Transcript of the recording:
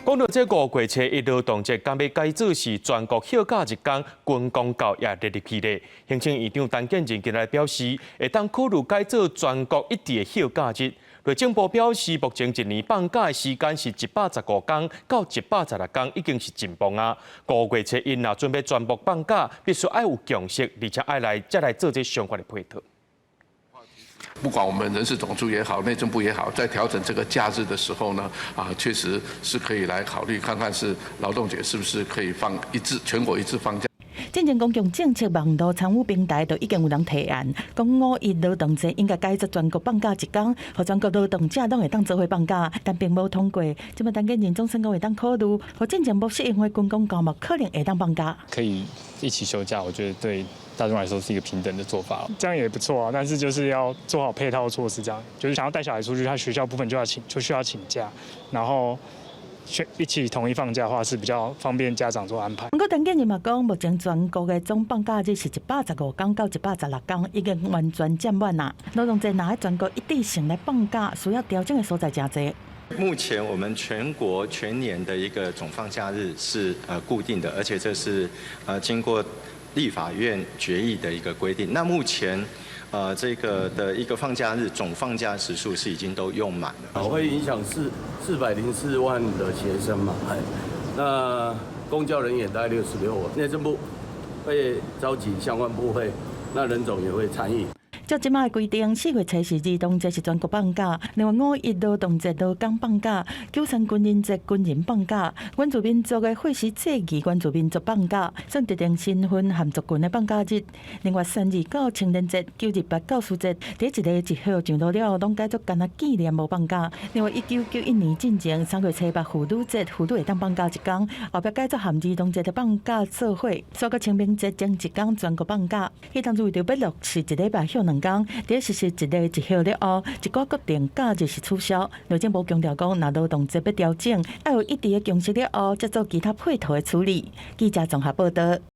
讲到这5月7日劳动节，刚要改做是全国休假日天，军公告也列入去咧。行政院长陈建仁今日表示，会当考虑改做全国一致的休假日。内政部表示，目前一年放假的时间是115天到116天，已经是真棒啊。5月7日若准备全部放假，必须要有共识，而且要来做这相关的配套。 不管我们人事总处也好，内政部也好，在调整这个假日的时候呢，确实是可以来考虑看看是劳动节是不是可以放一致，全国一致放假。正正公共政策网络参与平台都已经有人提案，讲5.1劳动节应该改做全国放假一天，和全国劳动者拢会当做伙放假，但并无通过。即么陈建仁总算讲会当考虑，和正正不适应的军工高嘛，可能会当放假。可以一起休假，我觉得对大众来说是一个平等的做法，这样也不错啊。但是就是要做好配套措施，这样就是想要带小孩出去，他学校部分就需要请假，然后。一起统一放假的话是比较方便家长做安排。不过陈建仁嘛讲，目前全国的总放假日是115天到116天，已经完全占满啦。劳动节拿全国一致性来放假，需要调整的所在真多。目前我们全国全年的一个总放假日是固定的，而且这是经过立法院决议的一个规定。那目前这个的一个放假日总放假时数是已经都用满了。会影响404万的学生嘛？那公教人员大概66万，内政部会召集相关部会，那人总也会参与。 照即马的规定，4月7日儿童节是全国放假，另外5.1劳动节劳工放假，9.3军人节军人放假，原住民族的血时节义原住民族放假，算特定身份含族群的放假日。另外329青年节、928教师节，第一个1号上路了，拢改做干那纪念无放假。另外1991年进前3月7日妇女节，妇女会当放假一天，后壁改做含儿童节的放假做伙，所个清明节将一天全国放假。迄当初为着要落实1礼拜休2天，第实施1个1号了后，一个固定假日是取消。内政部强调讲，若劳动节要调整，要有一定的共识了后，再做其他配套的处理。记者综合报道。